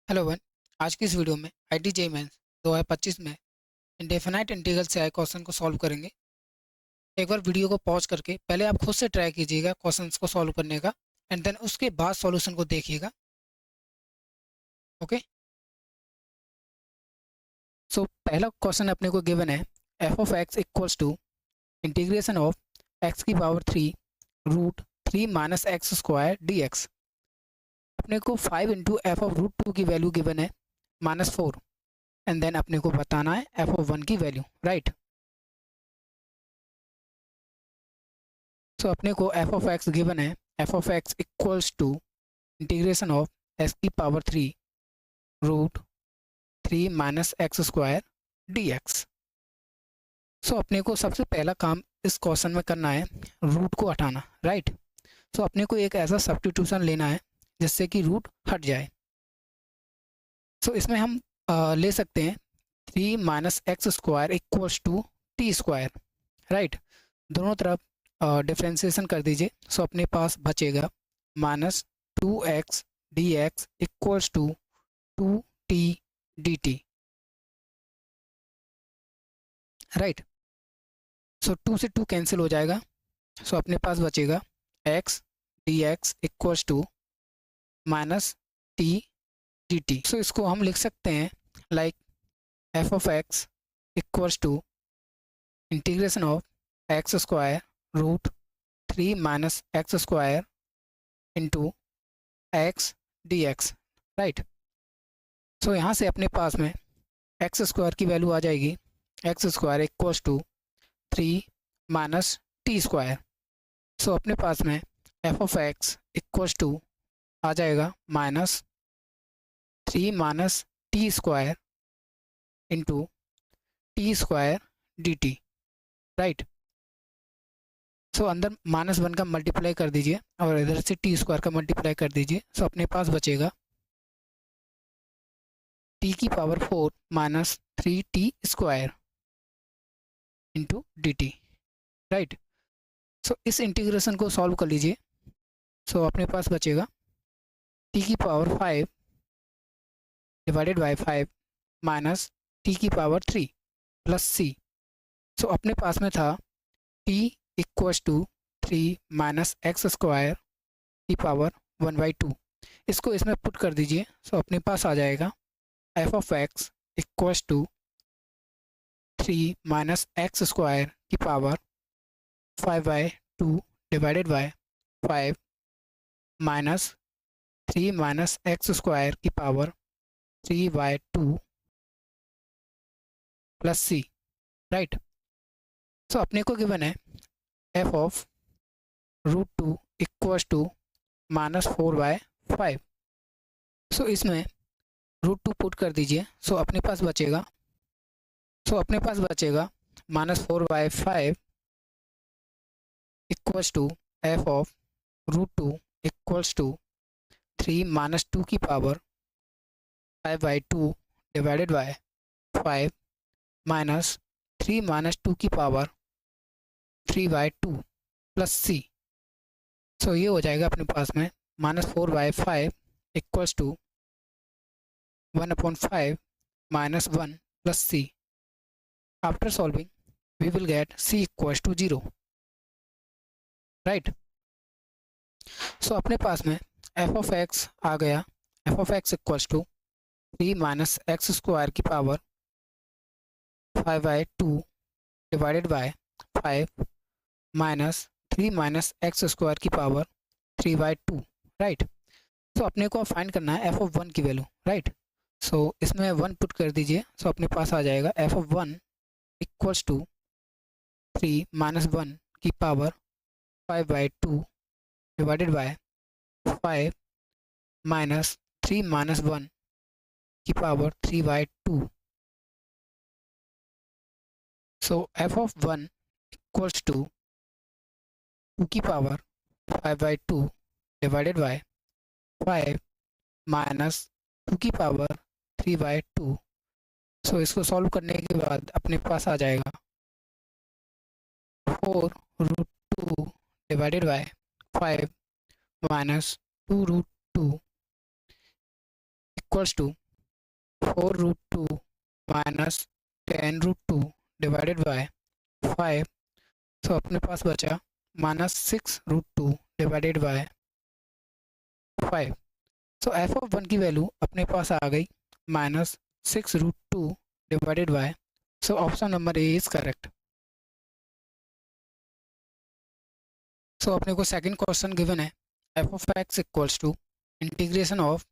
Hello one. आज की इस वीडियो में आई जेईई मेंस 2025 में इंडेफिनाइट इंटीग्रल से आए क्वेश्चन को सॉल्व करेंगे। एक बार वीडियो को पॉज करके पहले आप खुद से ट्राई कीजिएगा क्वेश्चंस को सॉल्व करने का, एंड देन उसके बाद सॉल्यूशन को देखिएगा। ओके, सो पहला क्वेश्चन अपने को गिवन है f of x equals to integration of x की power 3 root 3 minus x square d x. अपने को 5 इंटू एफ ऑफ रूट 2 की वैल्यू गिवन है -4, एंड देन अपने को बताना है एफ ऑफ 1 की वैल्यू, राइट। सो अपने को एफ ऑफ एक्स गिवन है f of x equals to integration of x की power 3 root 3 minus x square d x. So अपने को सबसे पहला काम इस क्वेश्चन में करना है रूट को हटाना, राइट। सो अपने को एक ऐसा सब्स्टिट्यूशन लेना है जिससे कि रूट हट जाए। सो इसमें हम ले सकते हैं 3 minus x square equals to t square, right. दोनों तरफ डिफ्रेंसिएशन कर दीजिए। सो अपने पास बचेगा -2x dx equals to 2t dt, right. So 2 से 2 कैंसिल हो जाएगा। सो अपने पास बचेगा x dx equals to -t dt। So इसको हम लिख सकते हैं like f of x equals to integration of x square root 3 minus x square into x d x, right. So यहाँ से अपने पास में एक्स स्क्वायर की वैल्यू आ जाएगी x square equals to 3 minus t square. So अपने पास में f of x equals to आ जाएगा -3 minus t square into T square d t, right. So अंदर -1 का मल्टीप्लाई कर दीजिए और इधर से टी स्क्वायर का मल्टीप्लाई कर दीजिए। सो अपने पास बचेगा टी की power 4 minus 3t square into d t, right. So इस इंटीग्रेशन को सॉल्व कर लीजिए। सो अपने पास बचेगा टी की power 5 divided by 5 minus t की पावर 3 प्लस सी। सो अपने पास में था t equals to 3 minus x square की पावर 1/2। इसको इसमें पुट कर दीजिए। सो अपने पास आ जाएगा f of x equals to 3 minus x square की power 5/2 divided by 5 minus 3 minus x square की power 3/2 plus c, right. So अपने को गिवन है f of root 2 equals to -4/5। सो इसमें रूट 2 पुट कर दीजिए। सो अपने पास बचेगा -4/5 equals to f of root 2 equals to 3 minus 2 की power 5/2 divided by 5 minus 3 minus 2 की पावर 3/2 प्लस सी। सो ये हो जाएगा अपने पास में -4/5 equals to 1/5 minus 1 plus c. After solving we will get c equals to 0, right. So अपने पास में एफ ऑफ एक्स आ गया f of x equals to 3 minus x square की power 5/2 divided by 5 minus 3 minus x square की power 3/2, right. So अपने को find करना है एफ ऑफ 1 की वैल्यू, राइट। सो इसमें 1 पुट कर दीजिए। सो अपने पास आ जाएगा f of 1 equals to 3 minus 1 की power 5/2 divided by 5 minus 3 minus 1 की power 3/2। So f of 1 equals to 2 की पावर 5/2 डिवाइडेड बाय 5 माइनस 2 की पावर 3/2। सो इसको सॉल्व करने के बाद अपने पास आ जाएगा 4 root 2 divided by 5 minus 2 root 2 equals to 4√2 minus 10√2 divided by 5। तो अपने पास बचा -6√2 divided by 5। So f of 1 की वैल्यू अपने पास आ गई -6√2 divided by. So option number A is correct. So अपने को सेकंड क्वेश्चन गिवन है f of x equals to integration of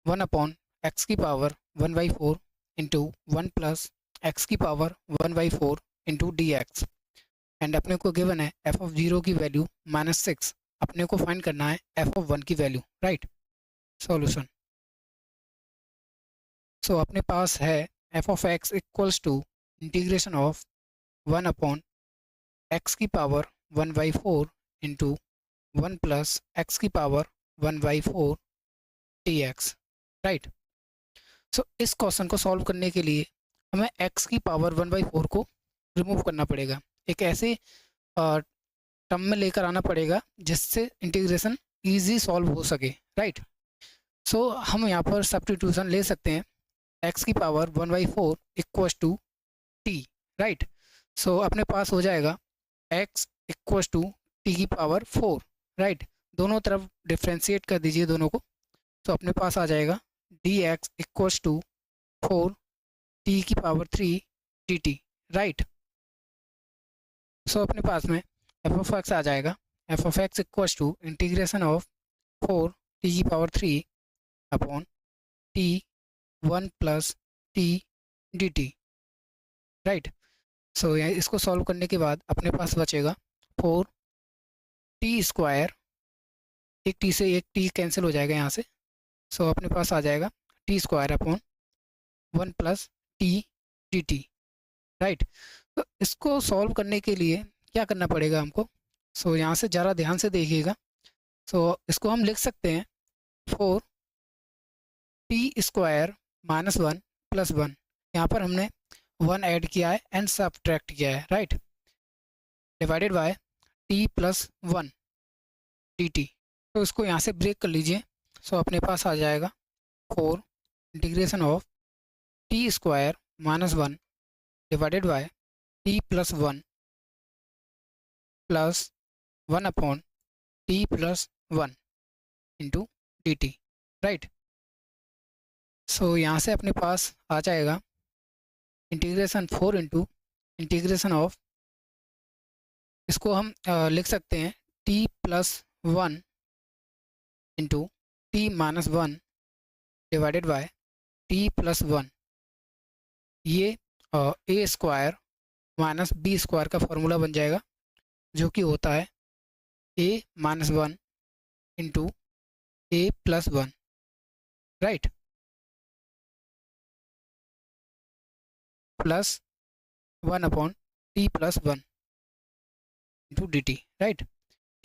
1 upon x की पावर 1/4 इंटू 1 प्लस एक्स की power 1/4 into d x. And अपने को गिवन है f of 0 की value -6। अपने को फाइंड करना है एफ ऑफ 1 की वैल्यू, राइट। सॉल्यूशन। सो अपने पास है f of x equals to integration of 1 upon x की पावर 1/4 इंटू 1 प्लस एक्स की power 1/4 t x, right. So इस क्वेश्चन को सॉल्व करने के लिए हमें एक्स की पावर 1/4 को रिमूव करना पड़ेगा। एक ऐसे टर्म में लेकर आना पड़ेगा जिससे इंटीग्रेशन इजी सॉल्व हो सके, राइट। सो हम यहाँ पर सब्स्टिट्यूशन ले सकते हैं एक्स की power 1/4 equals to t, right. So अपने पास हो जाएगा एक्स इक्वल्स टू टी की पावर 4, राइट। दोनों तरफ डिफ्रेंशिएट कर दीजिए दोनों को। तो अपने पास आ जाएगा d x equals to 4 t की power 3 d t, right. So अपने पास में एफ ऑफ एक्स आ जाएगा f of x equals to integration of 4 t की power 3 upon t 1 plus t d t, right. So इसको सॉल्व करने के बाद अपने पास बचेगा 4 टी स्क्वायर, एक टी से एक टी कैंसिल हो जाएगा यहाँ से। सो अपने पास आ जाएगा T square upon 1 plus t d t, right. तो इसको सॉल्व करने के लिए क्या करना पड़ेगा हमको? सो यहाँ से ज़रा ध्यान से देखिएगा। सो इसको हम लिख सकते हैं 4 टी स्क्वायर -1 प्लस 1। यहाँ पर हमने 1 ऐड किया है एंड सब्ट्रैक्ट किया है, right. Divided by t plus 1 D T. तो इसको यहाँ से ब्रेक कर लीजिए। सो अपने पास आ जाएगा 4 integration of t square -1 divided by t plus 1 plus 1 upon t plus 1 into d t, right. So यहाँ से अपने पास आ जाएगा इंटीग्रेशन 4 इंटू इंटीग्रेशन ऑफ, इसको हम लिख सकते हैं t plus 1 into t minus 1 divided by t plus 1। ये a square minus b square का फॉर्मूला बन जाएगा, जो कि होता है a minus 1 into a plus 1, right, plus 1 upon t plus 1 into d t, right.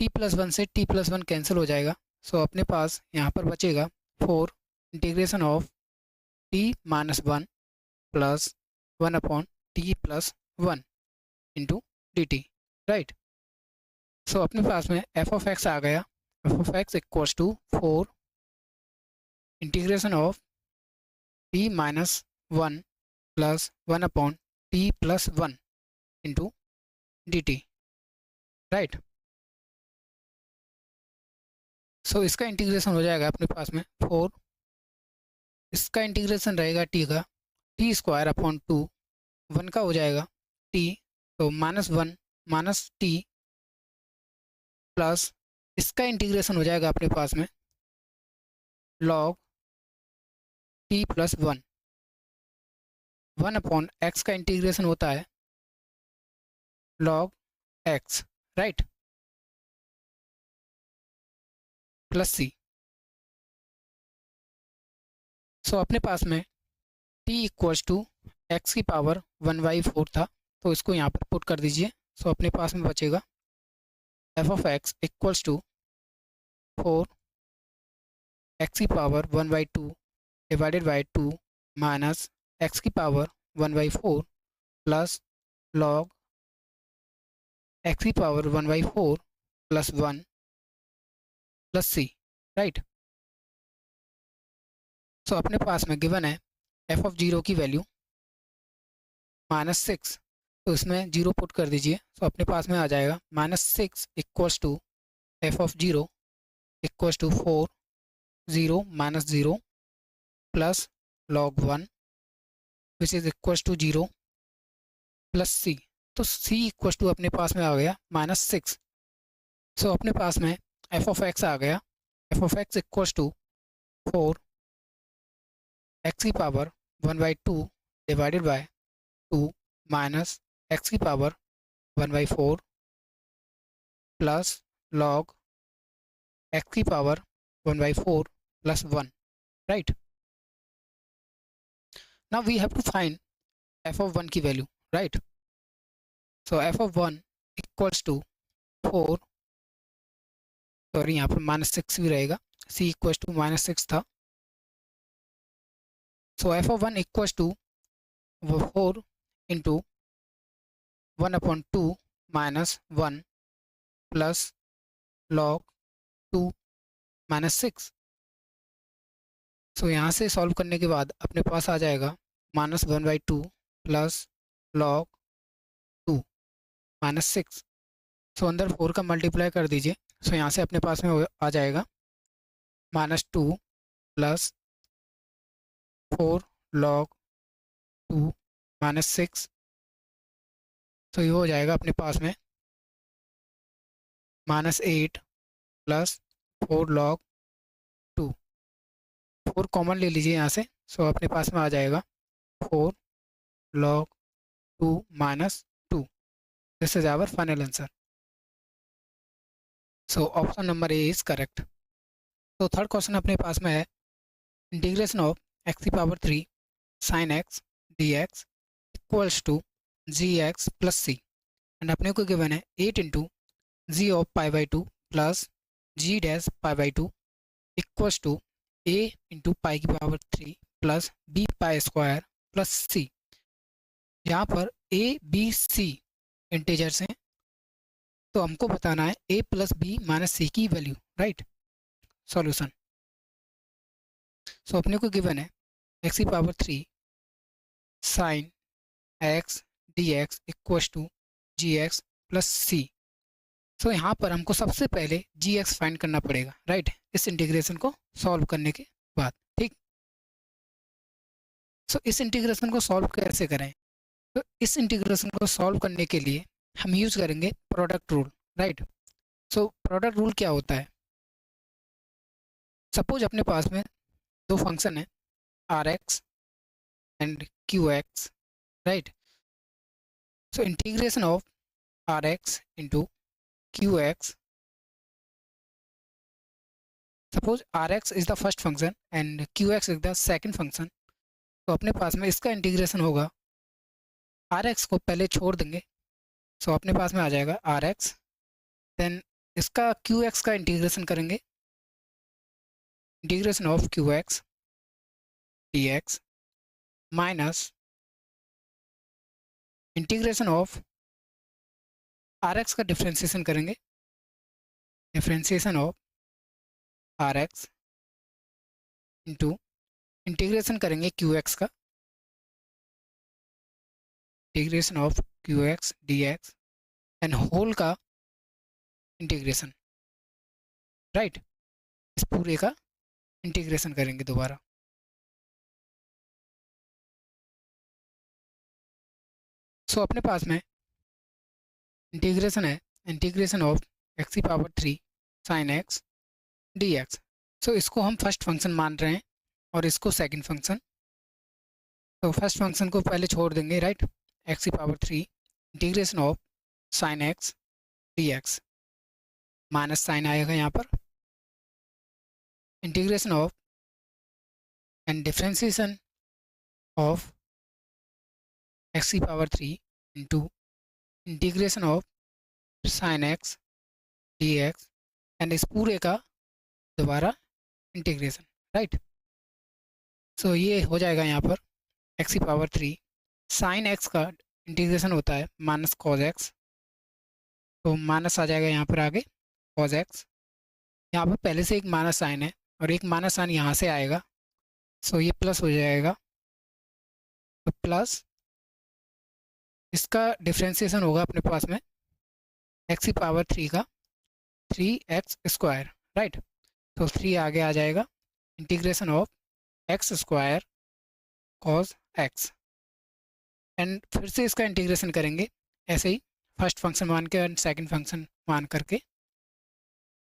T plus 1 से T plus 1 cancel हो जाएगा। सो अपने पास यहाँ पर बचेगा 4 integration of t minus 1 plus 1 upon t plus 1 into d t, right. So अपने पास में एफ ऑफ एक्स आ गया f of x equals to 4 integration of t minus 1 plus 1 upon t plus 1 into d t, right. So इसका integration हो जाएगा अपने पास में 4, इसका इंटीग्रेशन रहेगा टी का, टी स्क्वायर अपॉन 2, 1 का हो जाएगा टी, तो -1 माइनस टी प्लस इसका इंटीग्रेशन हो जाएगा अपने पास में log T plus 1, 1 upon x का इंटीग्रेशन होता है log x, right, plus c. So अपने पास में t इक्वल्स टू एक्स की पावर 1/4 था, तो इसको यहाँ पर पुट कर दीजिए। सो अपने पास में बचेगा f of x equals to 4 x की power 1/2 divided by 2 minus x की पावर 1/4 प्लस लॉग एक्स की power 1/4 plus 1 plus c, right. So अपने पास में गिवन है एफ ऑफ जीरो की वैल्यू -6, तो इसमें जीरो पुट कर दीजिए। सो अपने पास में आ जाएगा -6 equals to f of zero equals to 4 0 -0 plus log 1 which is equals to 0 plus c. तो सी इक्वल्स टू अपने पास में आ गया -6। सो अपने पास में एफ ऑफ एक्स आ गया, f of x equals to 4 x की power 1/2 divided by 2 minus x की पावर 1/4 प्लस log एक्स की power 1/4 plus 1, right. Now we have to find f of 1 की value, right. So f of 1 equals to 4, sorry यहाँ पर -6 भी रहेगा, सी equals to -6 था। So f of 1 equals to 4 into 1/2 minus 1 plus log 2 -6। So यहाँ से solve करने के बाद अपने पास आ जाएगा -1/2 प्लस log 2 -6। सो अंदर 4 का मल्टीप्लाई कर दीजिए। सो यहाँ से अपने पास में आ जाएगा -2 प्लस 4 log 2 -6। सो ये हो जाएगा अपने पास में -8 प्लस 4 log 2। 4 कॉमन ले लीजिए यहाँ से। सो अपने पास में आ जाएगा 4 log 2 -2। This is our final answer. So option number A is correct. तो थर्ड क्वेश्चन अपने पास में है इंटीग्रेशन ऑफ एक्स की power 3 sine x d x equals to g x plus c, and अपने को गिवन है 8 into g of π/2 plus g dash π/2 equals to a into pi की power 3 plus b pi square plus c. यहाँ पर A B C integers हैं, तो हमको बताना है a प्लस बी माइनस सी की वैल्यू, राइट। सॉल्यूशन। सो अपने को गिवन है एक्स की power 3 sine x d x equals to g x plus c. So यहाँ पर हमको सबसे पहले जी एक्स फाइंड करना पड़ेगा, राइट, इस इंटीग्रेशन को सॉल्व करने के बाद, ठीक। सो इस इंटीग्रेशन को सॉल्व कैसे करें? तो इस इंटीग्रेशन को सॉल्व करने के लिए हम यूज़ करेंगे product rule, right. So product rule क्या होता है? सपोज अपने पास में दो फंक्शन है r x and q x, right. So integration of r x into q x, suppose r x is the first function and q x is the second function. तो अपने पास में इसका इंटीग्रेशन होगा, आर एक्स को पहले छोड़ देंगे, सो अपने पास में आ जाएगा आर एक्स, देन इसका क्यू एक्स का इंटीग्रेशन करेंगे, integration of q x d x minus integration of r x का डिफ्रेंसिएशन करेंगे, differentiation of r x into integration करेंगे क्यू एक्स का, integration of q x d x and whole का integration, right. इस पूरे का integration करेंगे दोबारा। सो अपने पास में इंटीग्रेशन है, इंटीग्रेशन ऑफ एक्स की power 3 sine x d x. So इसको हम फर्स्ट फंक्शन मान रहे हैं और इसको सेकंड फंक्शन। तो फर्स्ट फंक्शन को पहले छोड़ देंगे, राइट, एक्स की power 3 integration of sine x d x, minus sign आएगा यहाँ पर, integration of and differentiation of x की power 3 into integration of sine x d x and इस पूरे का दोबारा इंटीग्रेशन, राइट। सो ये हो जाएगा यहाँ पर एक्स की पावर 3 साइन एक्स का इंटीग्रेशन होता है माइनस कॉज एक्स, तो माइनस आ जाएगा यहाँ पर आगे कॉज एक्स। यहाँ पर पहले से एक माइनस साइन है और एक माइनस साइन यहाँ से आएगा, सो ये प्लस हो जाएगा, तो प्लस इसका डिफ्रेंसिएशन होगा अपने पास में एक्स की पावर 3 का 3x², राइट। तो 3 आगे आ जाएगा, integration of x² cos x, and फिर से इसका इंटीग्रेशन करेंगे ऐसे ही, फर्स्ट फंक्शन मान के एंड सेकंड फंक्शन मान करके।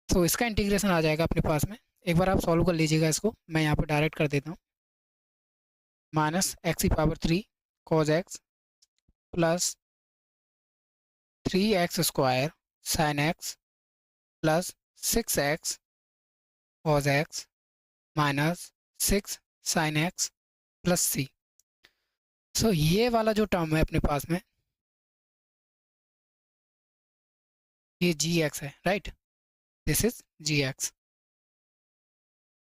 तो इसका इंटीग्रेशन आ जाएगा अपने पास में, एक बार आप सॉल्व कर लीजिएगा इसको, मैं यहाँ पर डायरेक्ट कर देता हूँ। माइनस एक्स की power 3 cos x plus 3x² sine x plus 6x cos x minus 6 sine x plus c। So ये वाला जो टर्म है अपने पास में, ये gx है, राइट, दिस इज gx।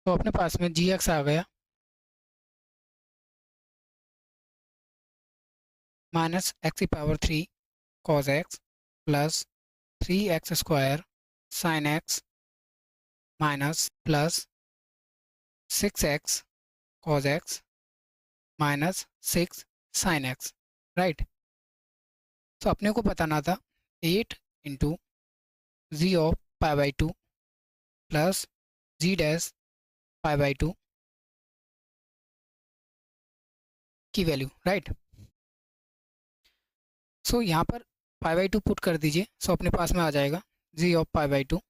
तो अपने पास में gx आ गया माइनस एक्स की power 3 cos x plus 3x² sine x minus plus 6x cos x minus 6 sine x, right. तो अपने को बताना था 8 into g of π/2 plus g dash π/2 की वैल्यू, राइट। सो यहाँ पर π/2 पुट कर दीजिए, सो अपने पास में आ जाएगा जी ऑफ π/2।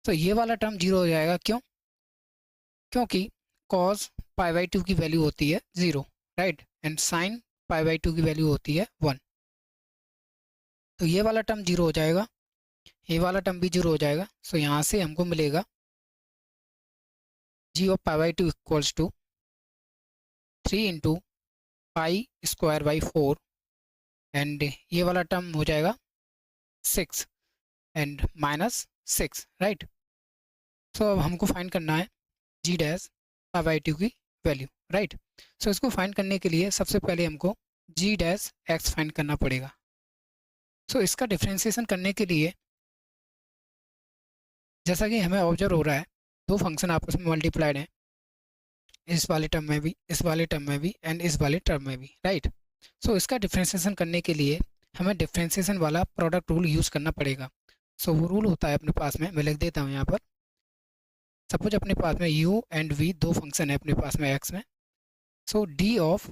तो ये वाला टर्म जीरो हो जाएगा, क्यों? क्योंकि कॉस π/2 की वैल्यू होती है 0, राइट, एंड साइन π/2 की वैल्यू होती है 1। तो ये वाला टर्म जीरो हो जाएगा, ये वाला टर्म भी जीरो हो जाएगा। सो यहाँ से हमको मिलेगा g of π/2 equals to 3 into π²/4 and ये वाला टर्म हो जाएगा 6 एंड माइनस 6, राइट। सो अब हमको फाइंड करना है जी डैश π/2 की वैल्यू, राइट। सो इसको फाइंड करने के लिए सबसे पहले हमको जी डैश एक्स फाइंड करना पड़ेगा। सो इसका डिफ्रेंसिएशन करने के लिए, जैसा कि हमें ऑब्जर्व हो रहा है, दो फंक्शन आपस में मल्टीप्लाइड हैं, इस वाले टर्म में भी, इस वाले टर्म में भी एंड इस वाले टर्म में भी, राइट। सो इसका डिफ्रेंसिएशन करने के लिए हमें डिफ्रेंसिएशन वाला प्रोडक्ट रूल यूज़ करना पड़ेगा। सो वो रूल होता है अपने पास में, मैं लिख देता हूँ यहाँ पर। सपोज अपने पास में u एंड v दो फंक्शन है अपने पास में x में। So d of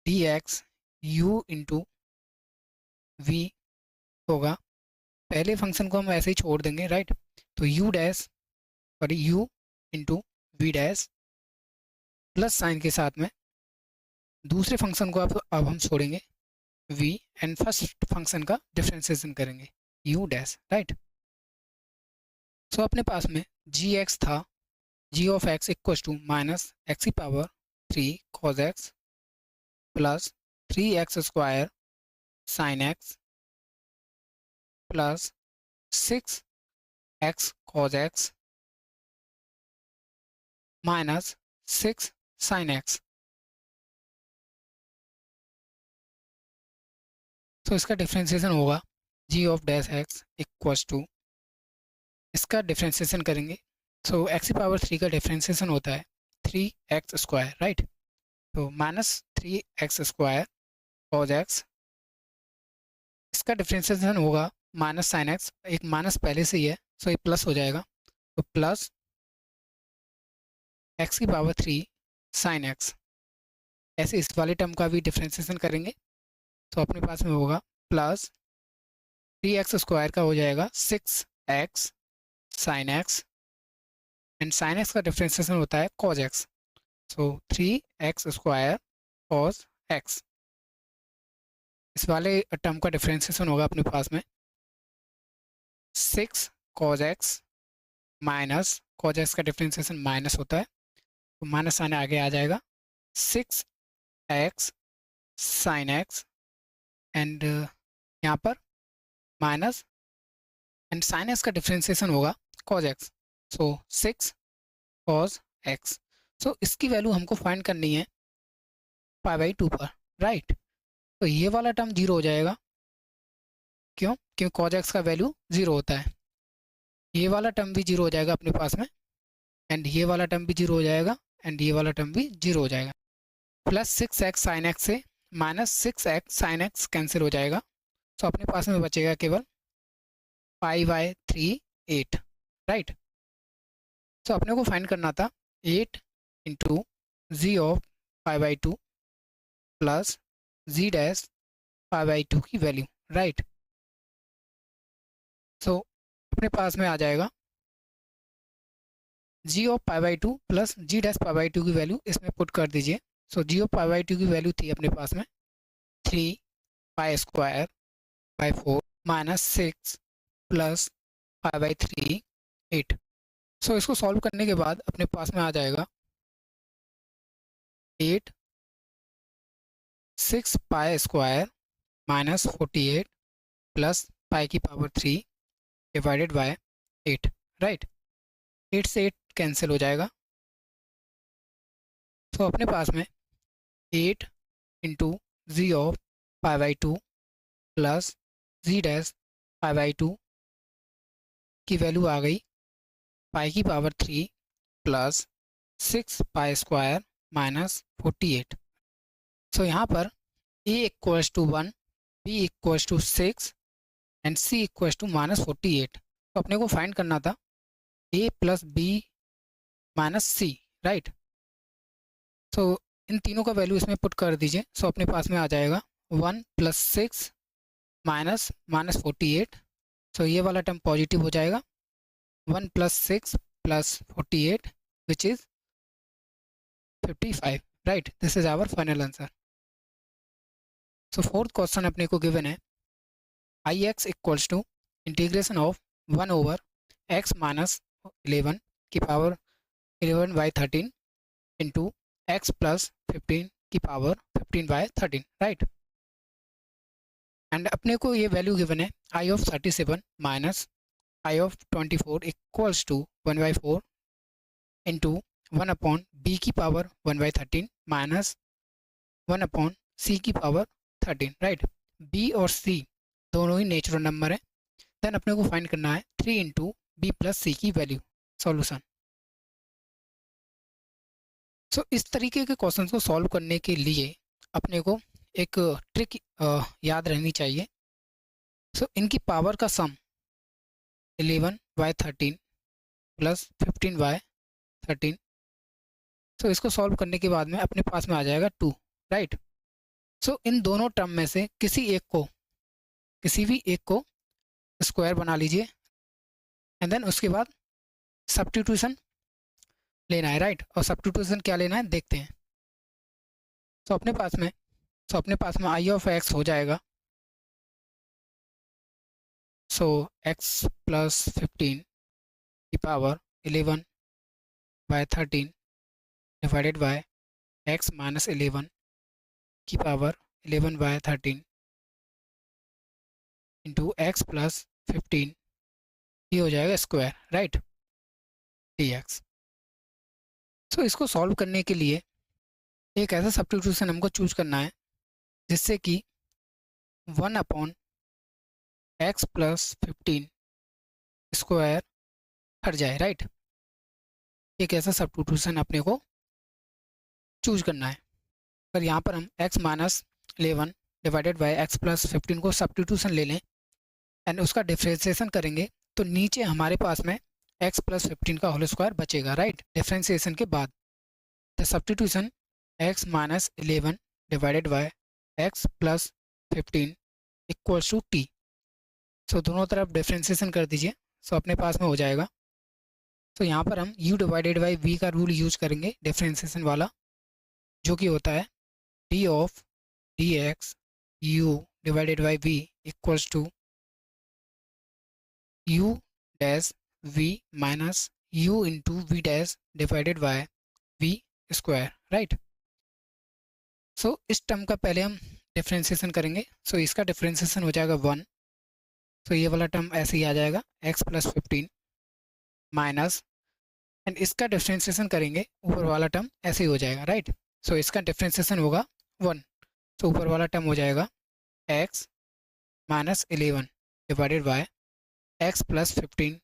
dx u into v होगा, पहले फंक्शन को हम ऐसे ही छोड़ देंगे, राइट। तो u dash sorry u into v dash plus sine के साथ में दूसरे फंक्शन को अब हम छोड़ेंगे v एंड फर्स्ट फंक्शन का डिफ्रेंसिएशन करेंगे u डैश, राइट। सो अपने पास में gx था, g of x equal to minus x की power 3 cos x plus 3x² sine x plus 6x cos x minus 6 sine x। तो इसका differentiation होगा g of dash x equals to, इसका differentiation करेंगे। सो एक्स की power 3 का differentiation होता है 3x², राइट। तो माइनस 3x² कॉस x, इसका डिफ्रेंसिएशन होगा माइनस साइन x, एक माइनस पहले से ही है, सो ये प्लस हो जाएगा। तो प्लस एक्स की पावर 3 साइन x, ऐसे इस वाले टर्म का भी डिफ्रेंसिएशन करेंगे। तो अपने पास में होगा प्लस 3x² का हो जाएगा 6x sine x and sine x का डिफ्रेंसिएशन होता है cos x। So 3x² cos x, इस वाले टर्म का डिफ्रेंसिएशन होगा अपने पास में 6 cos x minus cos x का डिफ्रेंसिएशन माइनस होता है, तो माइनस आने आगे आ जाएगा 6x साइन x एंड यहाँ पर माइनस एंड साइन x का डिफ्रेंसिएशन होगा कॉस x, सो 6 कॉस x। सो इसकी वैल्यू हमको फाइंड करनी है π/2 पर, राइट। तो ये वाला टर्म जीरो हो जाएगा, क्यों? क्योंकि कॉस x का वैल्यू जीरो होता है। ये वाला टर्म भी जीरो हो जाएगा अपने पास में एंड ये वाला टर्म भी जीरो हो जाएगा एंड ये वाला टर्म भी 0 हो जाएगा। प्लस 6x साइन एक्स से minus 6x sine x cancel हो जाएगा। तो अपने पास में बचेगा केवल पाई बाय 3 8, राइट। तो अपने को फाइंड करना था 8 into g of pi by 2 plus g dash pi by 2 की वैल्यू, राइट। सो अपने पास में आ जाएगा g of pi by 2 plus g dash pi by 2 की वैल्यू इसमें पुट कर दीजिए। सो जी ऑफ पाई बाई 2 की वैल्यू थी अपने पास में 3 pi square by 4 minus 6 plus pi by 3 8। सो इसको सॉल्व करने के बाद अपने पास में आ जाएगा 8 6 pi square minus 48 plus pi की पावर 3 डिवाइडेड बाय 8, राइट। 8 से 8 कैंसिल हो जाएगा। तो अपने पास में 8 into g of pi by 2 plus g dash pi by 2 की वैल्यू आ गई पाई की power 3 plus 6 pi square minus 48। So यहाँ पर a equals to 1, b equals to 6 and c equals to minus 48। तो अपने को फाइंड करना था a plus b minus c, right. So इन तीनों का वैल्यू इसमें पुट कर दीजिए। सो अपने पास में आ जाएगा 1 प्लस 6 माइनस माइनस 48। सो ये वाला टर्म पॉजिटिव हो जाएगा। 1 plus 6 plus 48 which is 55, right. This is our final answer. So fourth question अपने को गिवन है I x equals to integration of 1 over x minus 11 की power 11 by 13 into x plus 15 की power 15 bye 13, right. And अपने को ये value given है I of 37 minus I of 24 equals to 1 by 4 into 1 upon b की power 1 by 13 minus 1 upon c की power 13, right. B और c दोनों ही नेचुरल नंबर है। देन अपने को फाइंड करना है 3 इंटू बी प्लस सी की वैल्यू। सॉल्यूशन। सो इस तरीके के क्वेश्चंस को सॉल्व करने के लिए अपने को एक ट्रिक याद रहनी चाहिए। सो इनकी पावर का सम 11 बाय 13 प्लस 15 बाय 13। सो इसको सॉल्व करने के बाद में अपने पास में आ जाएगा 2, राइट। सो इन दोनों टर्म में से किसी भी एक को स्क्वायर बना लीजिए एंड देन उसके बाद सब्स्टिट्यूशन लेना है, राइट। और सब्स्टिट्यूशन क्या लेना है देखते हैं। सो अपने पास में आई ऑफ एक्स हो जाएगा। सो एक्स प्लस 15 की power 11 by 13 divided by x minus 11 की power 11 by 13 into x plus 15, ये हो जाएगा square, right, d x. So इसको सॉल्व करने के लिए एक ऐसा सब्स्टिट्यूशन हमको चूज करना है जिससे कि 1 अपॉन एक्स प्लस 15 स्क्वायर हट जाए, राइट। एक ऐसा सब्स्टिट्यूशन अपने को चूज करना है। पर यहाँ पर हम x minus 11 divided by x plus 15 को सब्स्टिट्यूशन ले लें एंड उसका डिफ्रेंसिएशन करेंगे तो नीचे हमारे पास में x प्लस 15 का होल स्क्वायर बचेगा, राइट। डिफ्रेंसिएशन के बाद the substitution x minus 11 divided by x plus 15 equals to t। So दोनों तरफ डिफ्रेंसिएशन कर दीजिए। सो अपने पास में हो जाएगा। तो यहाँ पर हम u डिवाइडेड बाई v का रूल यूज करेंगे डिफ्रेंसिएशन वाला, जो कि होता है d of dx u divided by v equals to u dash v minus u into v dash divided by v square, right. So इस टर्म का पहले हम डिफ्रेंसिएशन करेंगे। सो इसका डिफ्रेंसिएशन हो जाएगा 1। सो ये वाला टर्म ऐसे ही आ जाएगा x प्लस 15 माइनस एंड इसका डिफ्रेंसिएशन करेंगे ऊपर वाला टर्म ऐसे ही हो जाएगा, राइट। सो इसका डिफ्रेंसिएशन होगा 1। तो ऊपर वाला टर्म हो जाएगा x minus 11 divided by x plus 15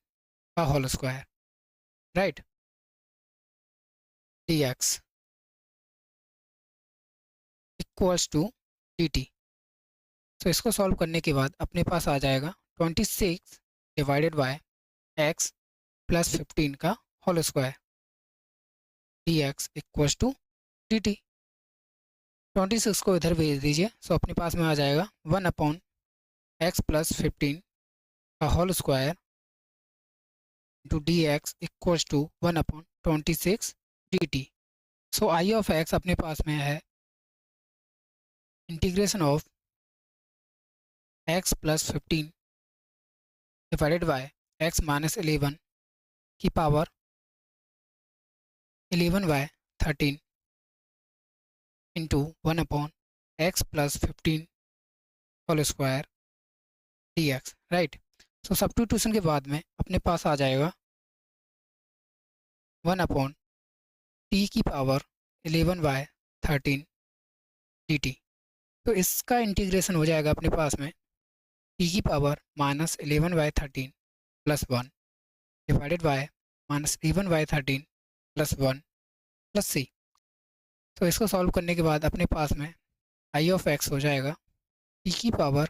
का whole square, right. dx equals to dt। तो इसको सॉल्व करने के बाद अपने पास आ जाएगा 26 डिवाइडेड बाय x प्लस 15 का whole square dx equals to dt। 26 को इधर भेज दीजिए, सो अपने पास में आ जाएगा 1/x प्लस 15 का whole square into dx equals to 1/26 dt। So I of x अपने पास में है integration of x plus 15 divided by x minus 11 की power 11/13 into 1/x plus 15 whole square dx, right. So substitution के बाद में अपने पास आ जाएगा 1/t की पावर 11/13 dt। तो इसका इंटीग्रेशन हो जाएगा अपने पास में t की power minus 11/13 plus 1 divided bye minus 11/13 plus 1 plus c। तो इसको सॉल्व करने के बाद अपने पास में आई ऑफ x हो जाएगा t की power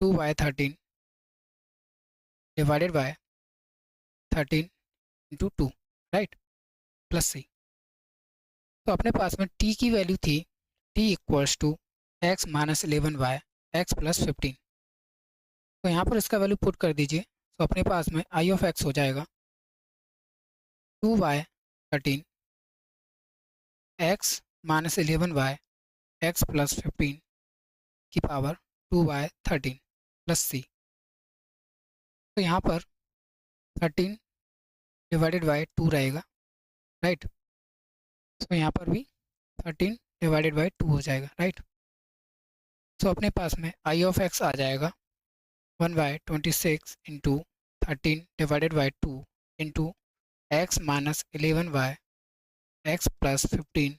2/13 divided by 13 into 2, right, plus c। तो अपने पास में t की वैल्यू थी t equals to x minus 11/x plus 15। तो यहाँ पर इसका वैल्यू पुट कर दीजिए, तो अपने पास में आई ऑफ x हो जाएगा 2/13 x माइनस 11/x प्लस 15 की पावर 2/13 प्लस c। तो यहाँ पर 13 डिवाइडेड बाय 2 रहेगा, राइट। तो यहाँ पर भी 13 डिवाइडेड बाय 2 हो जाएगा, राइट। तो अपने पास में आई ऑफ x आ जाएगा 1/26 into 13 divided by 2 into x minus 11/x plus 15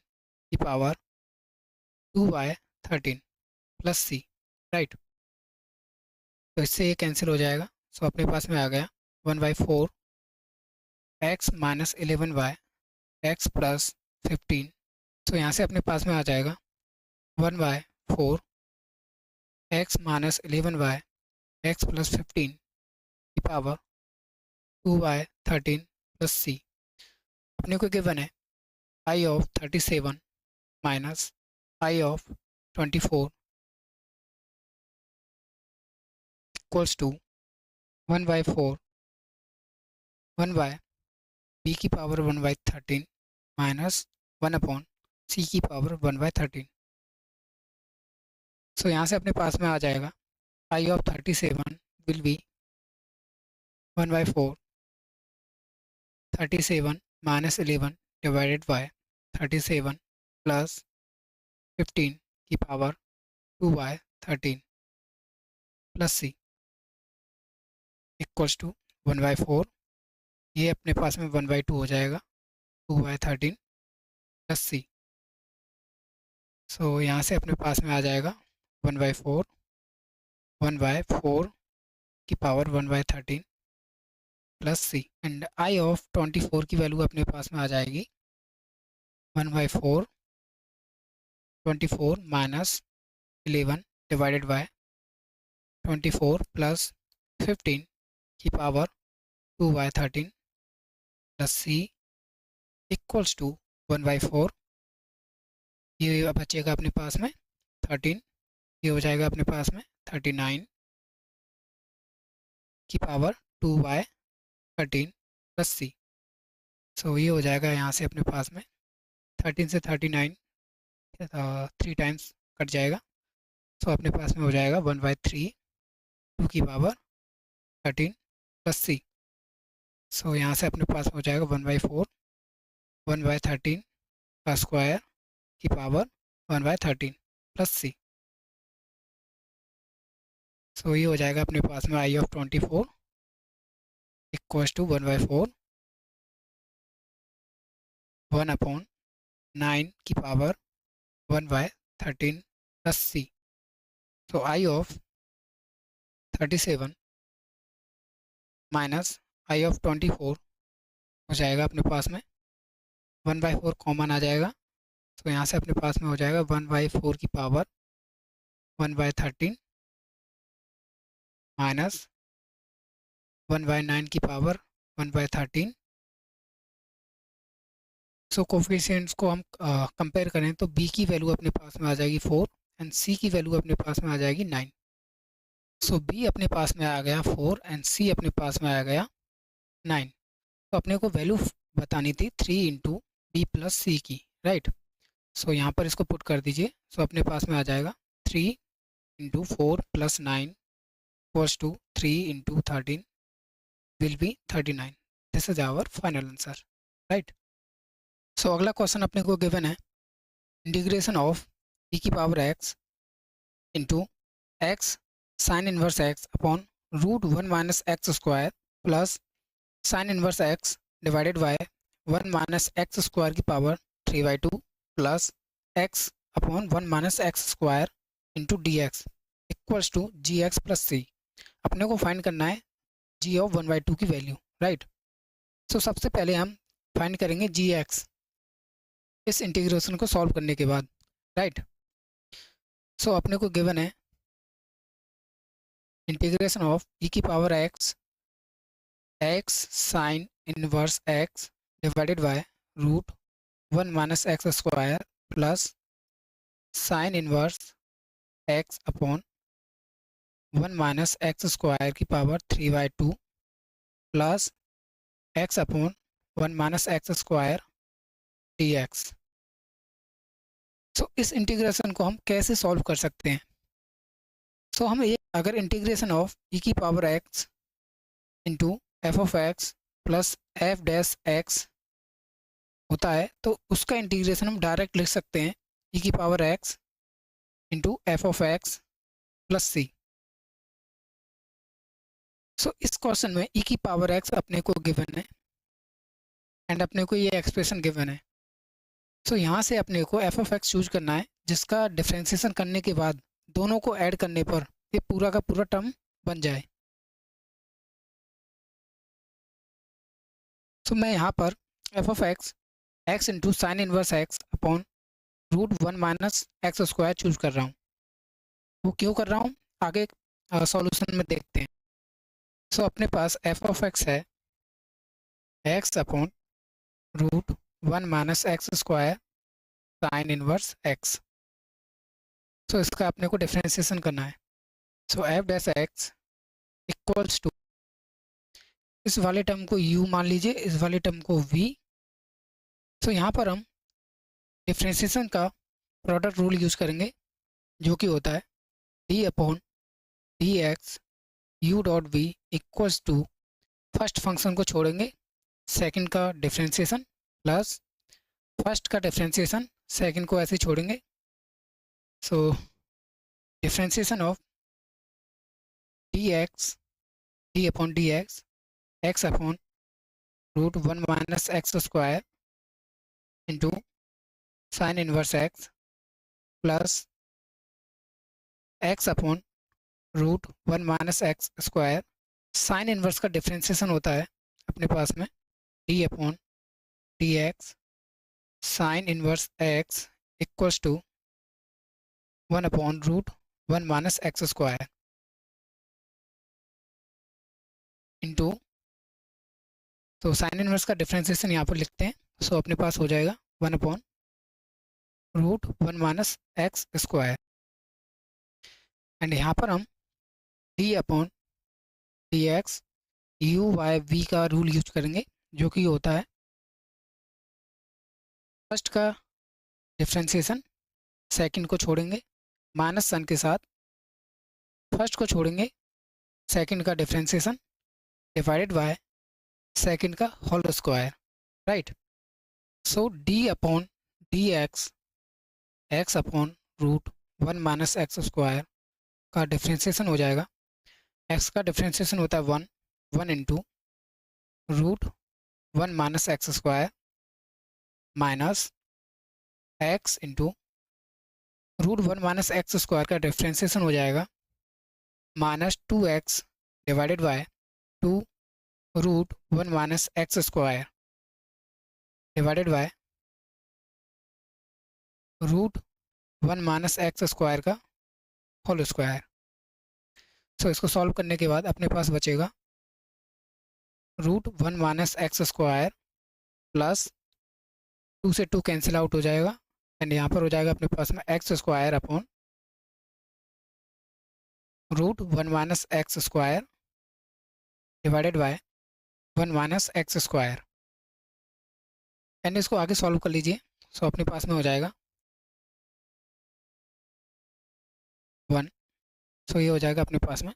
की पावर 2/13 प्लस c, राइट। तो इससे ये कैंसिल हो जाएगा, सो अपने पास में आ गया 1/4 x माइनस 11/x प्लस 15। तो यहाँ से अपने पास में आ जाएगा 1/4 x माइनस 11/x प्लस 15 की पावर 2/13 प्लस c। अपने को गिवन है I of 37 minus I of 24 equals to 1/4 1/b की पावर 1/13 माइनस 1/c की पावर 1/13। सो यहाँ से अपने पास में आ जाएगा I of 37 will be 1/4 37 minus 11 divided by 37 plus 15 की power 2/13 plus c equals to 1/4। ये अपने पास में 1/2 हो जाएगा 2/13 प्लस c। सो यहाँ से अपने पास में आ जाएगा 1/4 1/4 की power 1/13 plus c। And I of 24 की वैल्यू अपने पास में आ जाएगी 1/4 24 माइनस 11 डिवाइडेड बाय 24 प्लस 15 की power 2/13 plus c equals to 1/4। ये बचेगा अपने पास में 13, ये हो जाएगा अपने पास में 39 की पावर 2/13 प्लस c। सो ये हो जाएगा यहाँ से अपने पास में 13 से 39 3 टाइम्स कट जाएगा। सो अपने पास में हो जाएगा 1/3 2 की पावर 13 प्लस c। सो यहाँ से अपने पास हो जाएगा 1/4 1/13 का स्क्वायर की पावर 1/13 प्लस c। सो ये हो जाएगा अपने पास में आई ऑफ 24 इक्वल्स टू 1/4 1/9 की पावर 1/13 प्लस c। तो आई ऑफ 37 माइनस आई ऑफ 24 हो जाएगा अपने पास में 1/4 कॉमन आ जाएगा, तो यहाँ से अपने पास में हो जाएगा 1/4 की पावर 1/13 माइनस 1/9 की पावर 1/13। सो कोफिशिएंट्स को हम कंपेयर करें तो b की वैल्यू अपने पास में आ जाएगी 4 एंड c की वैल्यू अपने पास में आ जाएगी 9। सो b अपने पास में आ गया 4 एंड c अपने पास में आ गया 9। तो अपने को वैल्यू बतानी थी 3 इंटू बी प्लस सी की, राइट। सो यहाँ पर इसको पुट कर दीजिए। सो अपने पास में आ जाएगा 3 into 4 plus 9 equals to 3 into 13 will be 39। This is our final answer, right. So अगला क्वेश्चन अपने को गिवन है इंटीग्रेशन ऑफ e की power x into x sine inverse x upon root 1 minus x square plus sine inverse x divided by 1 minus x square की power 3/2 plus x upon 1 minus x square into d x equals to g x plus सी। अपने को find करना है g of 1/2 की value, right. सो सबसे पहले हम find करेंगे जी एक्स इस इंटीग्रेशन को सॉल्व करने के बाद, राइट। सो अपने को गिवन है इंटीग्रेशन ऑफ e की power x sine inverse x divided by root 1 minus x square plus sine inverse x upon 1 minus x square की power 3/2 plus x upon 1 minus x square d x. So इस integration को हम कैसे solve कर सकते हैं? सो हम ये अगर इंटीग्रेशन ऑफ e की power x into f of x plus F dash x होता है तो उसका इंटीग्रेशन हम डायरेक्ट लिख सकते हैं e की power x into f of x plus c. So इस क्वेश्चन में e की पावर x अपने को गिवन है एंड अपने को ये एक्सप्रेशन गिवन है। सो यहाँ से अपने को एफ ऑफ एक्स चूज करना है जिसका डिफ्रेंसिएशन करने के बाद दोनों को ऐड करने पर ये पूरा का पूरा टर्म बन जाए। सो मैं यहाँ पर f of x into sine inverse x upon root 1 minus x square choose कर रहा हूँ। वो क्यों कर रहा हूँ आगे सॉल्यूशन में देखते हैं। सो अपने पास एफ ऑफ एक्स है x upon root 1 minus x square sine inverse x. So इसका अपने को डिफ्रेंसिएशन करना है। So f dash x equals to इस वाले टर्म को u मान लीजिए, इस वाले टर्म को v। सो यहाँ पर हम डिफ्रेंसिएशन का प्रोडक्ट रूल यूज करेंगे जो कि होता है d upon d x u dot v equals to first function को छोड़ेंगे सेकंड का डिफ्रेंसिएशन प्लस फर्स्ट का डिफ्रेंसिएशन सेकंड को ऐसे छोड़ेंगे। So differentiation of d upon d x upon root 1 minus x square into sine inverse x plus x upon root 1 minus x square. Sine inverse का differentiation होता है अपने पास में d upon d x sine inverse x equals to 1 upon root 1 minus x square into, तो sine inverse का differentiation यहाँ पर लिखते हैं। सो अपने पास हो जाएगा 1 upon root 1 minus x square and यहाँ पर हम d upon d x u by v का रूल यूज करेंगे जो कि होता है फर्स्ट का डिफ्रेंसिएशन सेकंड को छोड़ेंगे माइनस सन के साथ, फर्स्ट को छोड़ेंगे सेकंड का डिफ्रेंसिएशन डिवाइडेड बाय सेकंड का whole square, right. So d upon d x upon root 1 minus x square का डिफ्रेंसिएशन हो जाएगा। एक्स का डिफ्रेंसिएशन होता है 1 into root 1 minus x square minus x into root 1 minus x square का differentiation हो जाएगा minus 2x divided by 2 root 1 minus x square divided by root 1 minus x square का होल स्क्वायर। सो इसको solve करने के बाद अपने पास बचेगा root 1 minus x square plus 2 से 2 कैंसिल आउट हो जाएगा एंड यहाँ पर हो जाएगा अपने पास में x square upon root 1 minus x square divided by 1 minus x square. And इसको आगे सॉल्व कर लीजिए। सो अपने पास में हो जाएगा 1। सो ये हो जाएगा अपने पास में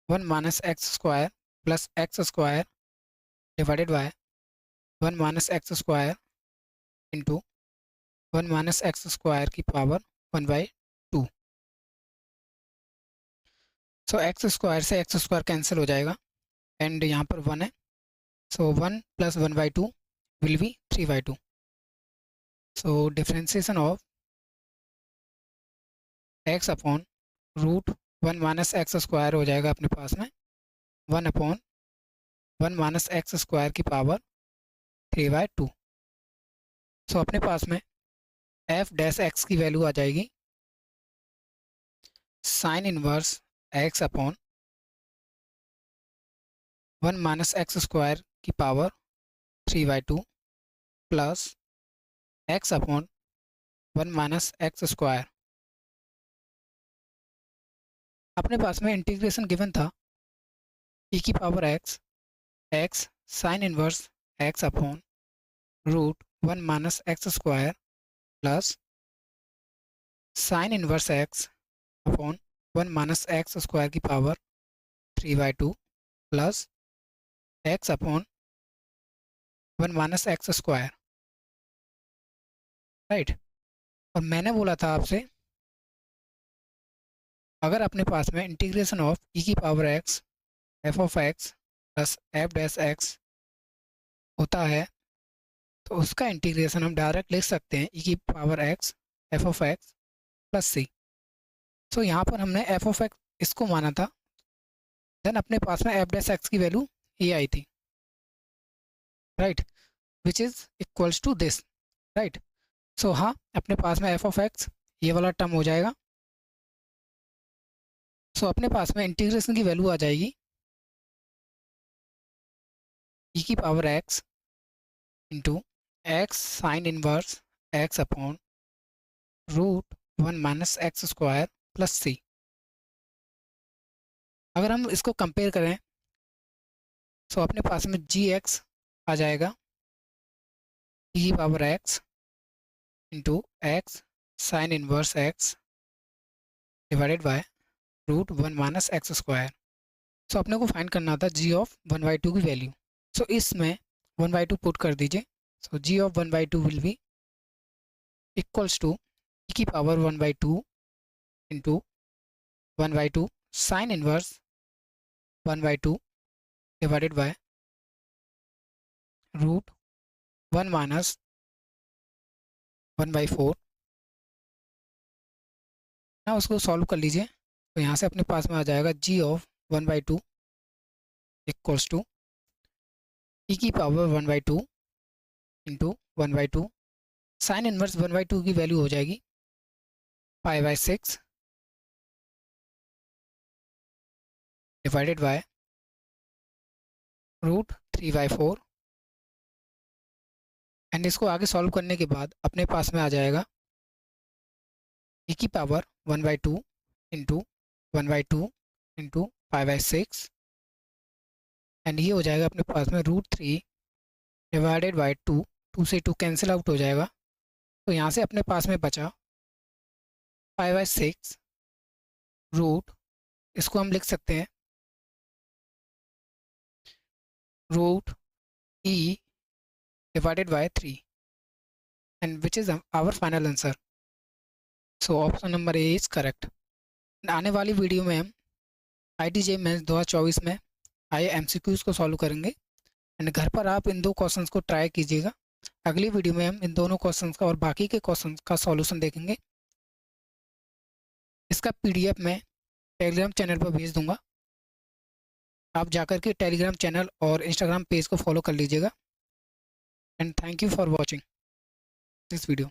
1 minus x square plus x square divided by 1 minus x square into 1 minus x square की पावर 1/2। सो एक्स स्क्वायर से एक्स स्क्वायर कैंसिल हो जाएगा एंड यहाँ पर 1 है। So 1 plus 1/2 will be 3/2। So differentiation of x upon root 1 minus x square हो जाएगा अपने पास में 1 अपॉन 1 माइनस एक्स स्क्वायर की पावर 3/2। सो अपने पास में एफ डैश एक्स की वैल्यू आ जाएगी sine inverse x upon 1 minus x square की power 3/2 plus x upon 1 minus x square. अपने पास में इंटीग्रेशन गिवन था e की power x x sine inverse x upon root 1 minus x square plus sine inverse x upon 1 minus x square की power 3/2 plus x upon 1 minus x square. Right. और मैंने बोला था आपसे अगर अपने पास में इंटीग्रेशन ऑफ e की power x f of x plus f dash x होता है तो उसका इंटीग्रेशन हम डायरेक्ट लिख सकते हैं e की power x f of x plus c। सो यहाँ पर हमने f ऑफ x इसको माना था, देन अपने पास में f डैश x की वैल्यू ये आई थी, right, which is equals to this, right. So हाँ, अपने पास में f ऑफ x ये वाला टर्म हो जाएगा। सो अपने पास में इंटीग्रेशन की वैल्यू आ जाएगी e की power x into x sine inverse x upon root 1 minus x square plus c. अगर हम इसको कंपेयर करें तो अपने पास में जी एक्स आ जाएगा e की power x into x sine inverse x divided by root 1 minus x square. So अपने को फाइंड करना था g ऑफ 1/2 की वैल्यू। सो इसमें 1/2 पुट कर दीजिए। So g of 1/2 will be equals to e की power 1/2 into 1/2 sine inverse 1/2 divided by root 1 minus 1/4। ना उसको सॉल्व कर लीजिए तो यहाँ से अपने पास में आ जाएगा g of 1/2 equals to e की पावर 1/2 इंटू 1/2 साइन इनवर्स 1/2 की वैल्यू हो जाएगी 5/6 डिवाइडेड बाय रूट 3/4। एंड इसको आगे सॉल्व करने के बाद अपने पास में आ जाएगा e की पावर 1/2 इंटू 1/2 इंटू 5/6 एंड ये हो जाएगा अपने पास में रूट 3 डिवाइडेड बाय 2। 2 से 2 कैंसिल आउट हो जाएगा तो यहाँ से अपने पास में बचा 5/6 रूट, इसको हम लिख सकते हैं root e divided by 3 and which is our final answer. So option number A is correct. आने वाली वीडियो में हम IIT मेंस 2024 में आए MCQs को सॉल्व करेंगे एंड घर पर आप इन 2 क्वेश्चंस को ट्राई कीजिएगा। अगली वीडियो में हम इन दोनों क्वेश्चंस का और बाकी के क्वेश्चंस का सॉल्यूशन देखेंगे। इसका PDF मैं टेलीग्राम चैनल पर भेज दूंगा, आप जाकर के टेलीग्राम चैनल और इंस्टाग्राम पेज को फॉलो कर लीजिएगा। And thank you for watching this video.